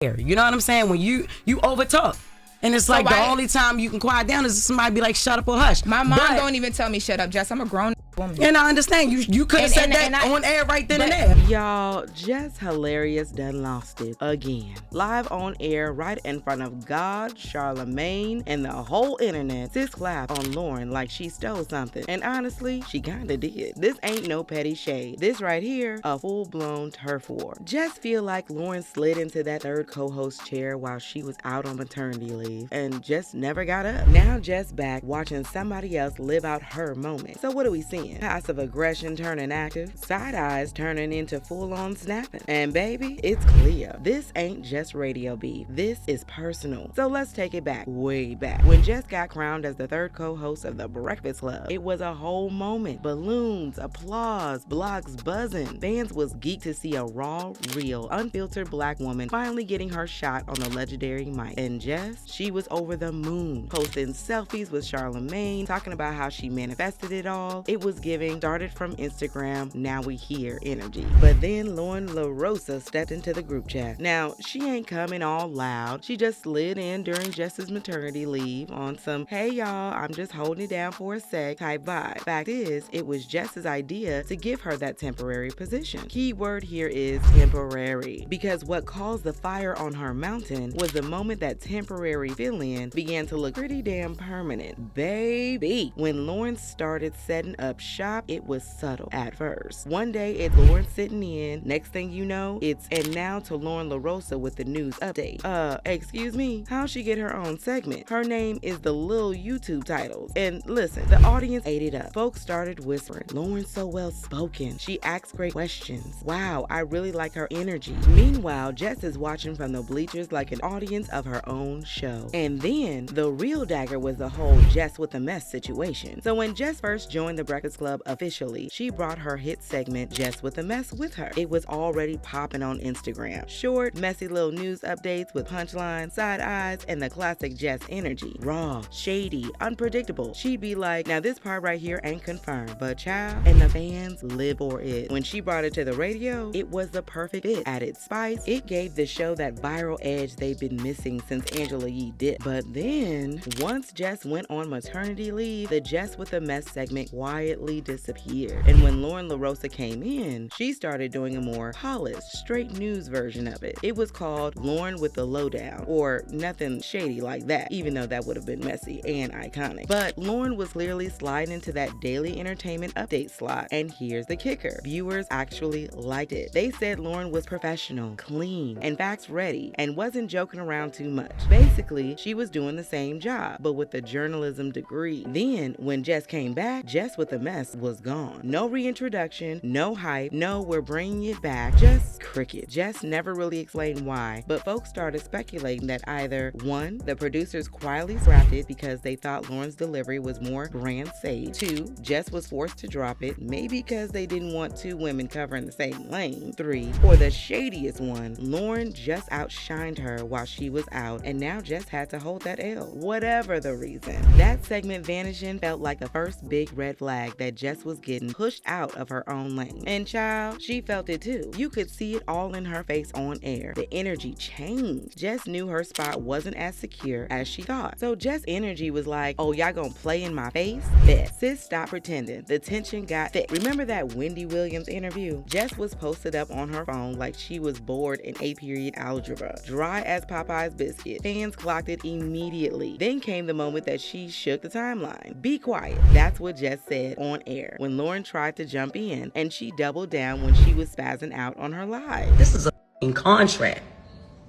air. You know what I'm saying? When you over talk. And it's like the only time you can quiet down is somebody be like, shut up or hush. My mom don't even tell me shut up, Jess. I'm a grown woman. And I understand. You could have said that on air right then and there. Y'all, Jess Hilarious done lost it again. Live on air right in front of God, Charlemagne, and the whole internet. Sis clapped on Loren like she stole something. And honestly, she kinda did. This ain't no petty shade. This right here, a full-blown turf war. Jess feel like Loren slid into that third co-host chair while she was out on maternity leave and just never got up. Now Jess back watching somebody else live out her moment. So what are we seeing? Passive aggression turning active, side eyes turning into full-on snapping. And baby, it's clear. This ain't just radio beef. This is personal. So let's take it back, way back. When Jess got crowned as the third co-host of The Breakfast Club, it was a whole moment. Balloons, applause, blogs buzzing. Fans was geeked to see a raw, real, unfiltered black woman finally getting her shot on the legendary mic. And Jess, she was over the moon, posting selfies with Charlamagne, talking about how she manifested it all. It was giving started from Instagram, now we here energy. But then Loren LoRosa stepped into the group chat. Now, she ain't coming all loud. She just slid in during Jess's maternity leave on some, hey y'all, I'm just holding it down for a sec type vibe. Fact is, it was Jess's idea to give her that temporary position. Key word here is temporary, because what caused the fire on her mountain was the moment that temporary fill-in began to look pretty damn permanent. Baby, when Loren started setting up shop, it was subtle at first. One day it's Loren sitting in, next thing you know, it's and now to Loren LoRosa with the news update. Excuse me, how'd she get her own segment? Her name is the Lil YouTube titles. And listen, the audience ate it up. Folks started whispering, Loren's so well spoken. She asks great questions. Wow, I really like her energy. Meanwhile, Jess is watching from the bleachers like an audience of her own show. And then the real dagger was the whole Jess with a mess situation. So when Jess first joined the Breakfast Club officially, she brought her hit segment Jess with a Mess with her. It was already popping on Instagram. Short, messy little news updates with punchlines, side eyes, and the classic Jess energy. Raw, shady, unpredictable. She'd be like, now this part right here ain't confirmed, but child, and the fans live for it. When she brought it to the radio, it was the perfect fit. Added spice, it gave the show that viral edge they've been missing since Angela Yee did. But then, once Jess went on maternity leave, the Jess with a Mess segment quietly disappeared. And when Loren LoRosa came in, she started doing a more polished, straight news version of it. It was called Loren with the Lowdown, or nothing shady like that, even though that would have been messy and iconic. But Loren was clearly sliding into that daily entertainment update slot. And here's the kicker. Viewers actually liked it. They said Loren was professional, clean, and facts ready, and wasn't joking around too much. Basically, she was doing the same job, but with a journalism degree. Then, when Jess came back, Jess with a Mess was gone. No reintroduction, no hype, no we're bringing it back, just cricket. Jess never really explained why, but folks started speculating that either 1, the producers quietly scrapped it because they thought Loren's delivery was more brand safe. 2, Jess was forced to drop it, maybe because they didn't want 2 women covering the same lane. 3, or the shadiest one, Loren just outshined her while she was out, and now Jess had to hold that L. Whatever the reason, that segment vanishing felt like the first big red flag that Jess was getting pushed out of her own lane. And child, she felt it too. You could see it all in her face on air. The energy changed. Jess knew her spot wasn't as secure as she thought. So Jess' energy was like, oh, y'all gonna play in my face? Bet. Sis, stop pretending. The tension got thick. Remember that Wendy Williams interview? Jess was posted up on her phone like she was bored in A period algebra. Dry as Popeye's biscuit. Fans clocked it immediately. Then came the moment that she shook the timeline. Be quiet. That's what Jess said on air when Loren tried to jump in, and she doubled down when she was spazzing out on her live. This is a contract.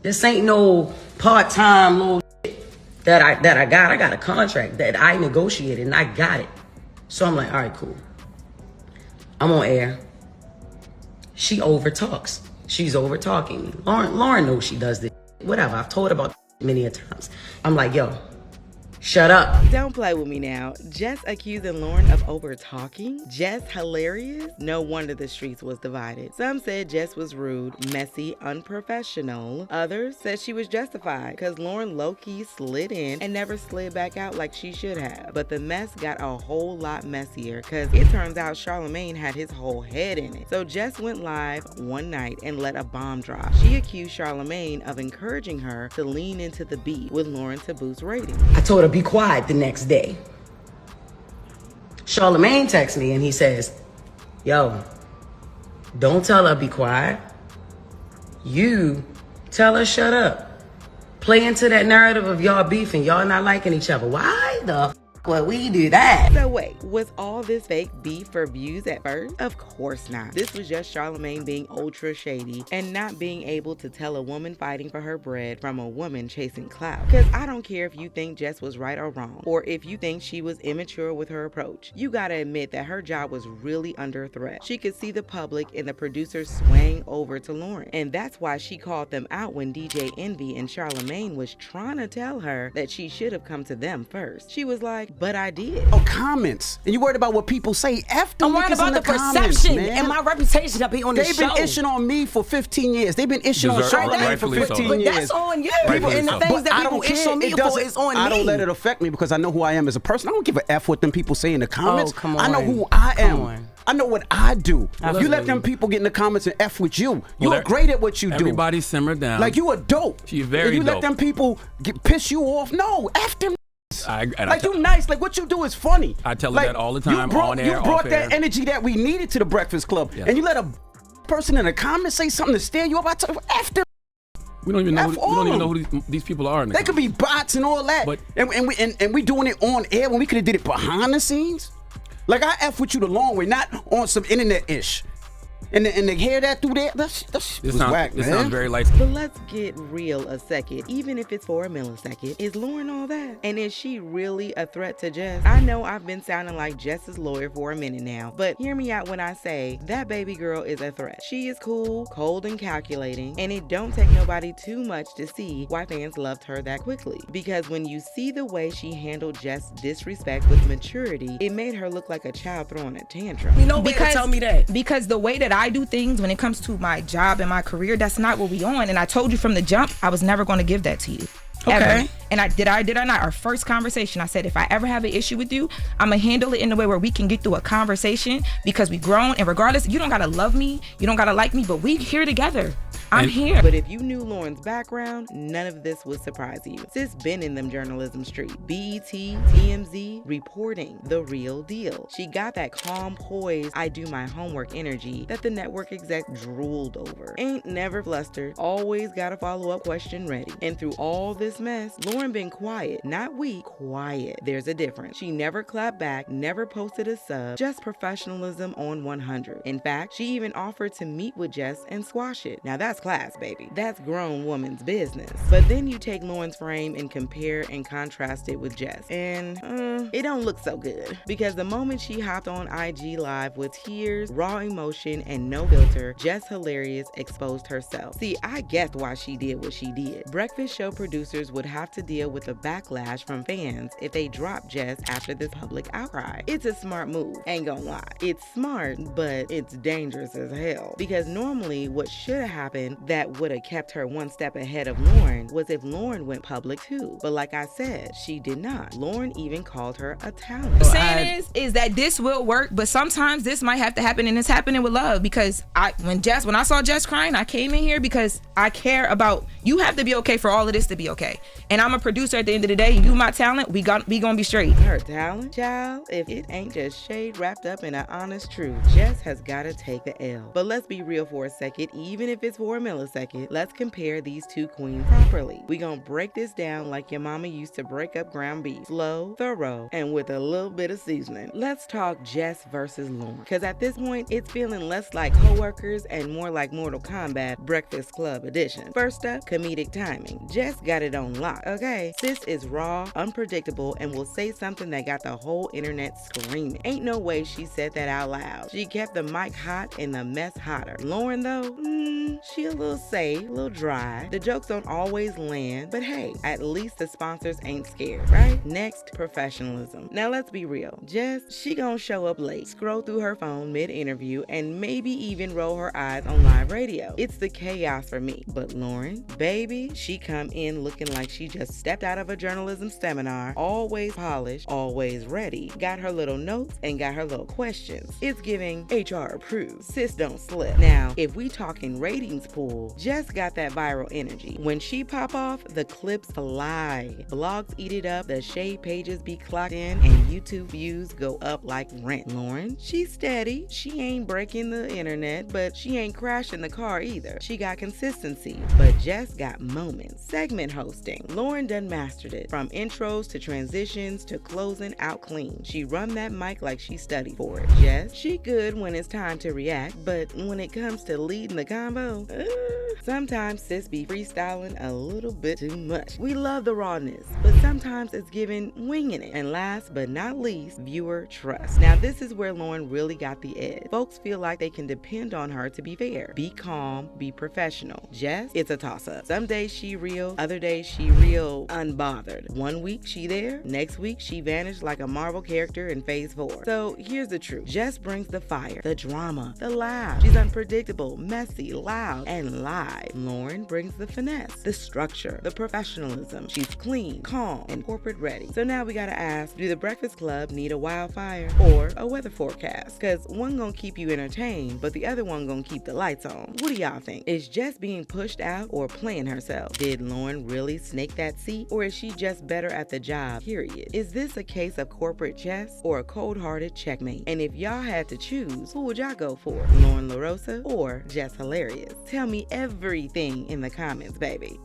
This ain't no part-time little that I got. I got a contract that I negotiated and I got it. So I'm like, all right, cool. I'm on air. She over talks. She's over talking me. Loren knows she does this. Whatever. I've told her about many a times. I'm like, yo, Shut up. Don't play with me now. Jess accusing Loren of over-talking? Jess Hilarious? No wonder the streets was divided. Some said Jess was rude, messy, unprofessional. Others said she was justified because Loren low-key slid in and never slid back out like she should have. But the mess got a whole lot messier because it turns out Charlamagne had his whole head in it. So Jess went live one night and let a bomb drop. She accused Charlamagne of encouraging her to lean into the beat with Loren to boost ratings. I told her be quiet the next day. Charlemagne texts me and he says, yo, don't tell her be quiet. You tell her shut up. Play into that narrative of y'all beefing, y'all not liking each other. Why the f would we do that? So wait, was all this fake beef for views at first? Of course not. This was just Charlamagne being ultra shady and not being able to tell a woman fighting for her bread from a woman chasing clout. Cause I don't care if you think Jess was right or wrong, or if you think she was immature with her approach. You gotta admit that her job was really under threat. She could see the public and the producers swaying over to Loren. And that's why she called them out when DJ Envy and Charlamagne was trying to tell her that she should have come to them first. She was like, but I did. Oh, comments. And you worried about what people say after I'm worried about the perception and my reputation of being on the show. They've been ishing on me for 15 years. They've been ishing on Charlamagne for 15 years. But that's on you. And the things that people ish on me for is on me. I don't let it affect me because I know who I am as a person. I don't give a F what them people say in the comments. Oh, come on. I know who I am. I know what I do. You let them people get in the comments and F with you. You're great at what you do. Everybody simmer down. Like you are dope. She's very you dope. let them people piss you off. No, F them. Like you nice, like what you do is funny. I tell her that all the time, on air, You brought off that air. energy that we needed to the Breakfast Club, and you let a person in the comments say something to steer you up. I tell you, F them. We don't even know who these people are. They could be bots and all that, but, and we doing it on air when we could have did it behind the scenes. Like I F with you the long way, not on some internet-ish. And to hear that through there, this whack, man. This sounds very light. But let's get real a second. Even if it's for a millisecond, is Loren all that? And is she really a threat to Jess? I know I've been sounding like Jess's lawyer for a minute now, but hear me out when I say that baby girl is a threat. She is cool, cold, and calculating, and it don't take nobody too much to see why fans loved her that quickly. Because when you see the way she handled Jess' disrespect with maturity, it made her look like a child throwing a tantrum. You know, because tell me that. Because the way that I do things when it comes to my job and my career, that's not what we on. And I told you from the jump, I was never going to give that to you. Okay. Ever. And I did or not. Our first conversation, I said, if I ever have an issue with you, I'm going to handle it in a way where we can get through a conversation because we grown. And regardless, you don't got to love me. You don't got to like me, but we here together. I'm here. But if you knew Loren's background, none of this would surprise you. Sis been in them journalism street. BET, TMZ, reporting the real deal. She got that calm, poised, I do my homework energy that the network exec drooled over. Ain't never flustered, always got a follow-up question ready. And through all this mess, Loren been quiet, not weak, quiet. There's a difference. She never clapped back, never posted a sub, just professionalism on 100. In fact, she even offered to meet with Jess and squash it. Now that's class, baby. That's grown woman's business. But then you take Loren's frame and compare and contrast it with Jess, and it don't look so good. Because the moment she hopped on IG Live with tears, raw emotion, and no filter, Jess Hilarious exposed herself. See, I guessed why she did what she did. Breakfast show producers would have to deal with the backlash from fans if they dropped Jess after this public outcry. It's a smart move, ain't gonna lie. It's smart, but it's dangerous as hell. Because normally what should have happened that would have kept her one step ahead of Loren was if Loren went public too. But like I said, she did not. Loren even called her a talent. What I'm saying is that this will work, but sometimes this might have to happen, and it's happening with love. Because when I saw Jess crying, I came in here because I care about you. Have to be okay for all of this to be okay. And I'm a producer at the end of the day. You my talent, we gonna be straight. Her talent, child, if it ain't just shade wrapped up in an honest truth, Jess has gotta take the L. But let's be real for a second, even if it's for a millisecond, let's compare these two queens properly. We gonna break this down like your mama used to break up ground beef. Slow, thorough, and with a little bit of seasoning. Let's talk Jess versus Loren. Cause at this point, it's feeling less like co-workers and more like Mortal Kombat Breakfast Club edition. First up, comedic timing. Jess got it on lock, okay? Sis is raw, unpredictable, and will say something that got the whole internet screaming. Ain't no way she said that out loud. She kept the mic hot and the mess hotter. Loren, though, she a little safe, a little dry. The jokes don't always land, but hey, at least the sponsors ain't scared, right? Next, professionalism. Now let's be real. Jess, she gonna show up late, scroll through her phone mid-interview, and maybe even roll her eyes on live radio. It's the chaos for me. But Loren, baby, she come in looking like she just stepped out of a journalism seminar, always polished, always ready, got her little notes and got her little questions. It's giving HR approved. Sis don't slip. Now, if we talking ratings pool, Jess got that viral energy. When she pop off, the clips fly. Blogs eat it up, the shade pages be clocked in, and YouTube views go up like rent. Loren, she's steady. She ain't breaking the internet, but she ain't crashing the car either. She got consistency, but Jess got moments. Segment hosting. Loren done mastered it. From intros to transitions to closing out clean. She run that mic like she studied for it. Jess, she good when it's time to react, but when it comes to leading the combo, sometimes sis be freestyling a little bit too much. We love the rawness, but sometimes it's giving winging it. And last but not least, viewer trust. Now this is where Loren really got the edge. Folks feel like they can depend on her to be fair, be calm, be professional. Jess, it's a toss-up. Some days she real, other days she real unbothered. One week she there, next week she vanished like a Marvel character in Phase 4. So here's the truth. Jess brings the fire, the drama, the laugh. She's unpredictable, messy, loud, and live. Loren brings the finesse, the structure, the professionalism. She's clean, calm, and corporate ready. So now we gotta ask, do the Breakfast Club need a wildfire or a weather forecast? Cause one gonna keep you entertained, but the other one gonna keep the lights on. What do y'all think? Is Jess being pushed out or playing herself? Did Loren really snake that seat, or is she just better at the job, period? Is this a case of corporate chess or a cold-hearted checkmate? And if y'all had to choose, who would y'all go for? Loren LoRosa or Jess Hilarious? Tell me everything in the comments, baby.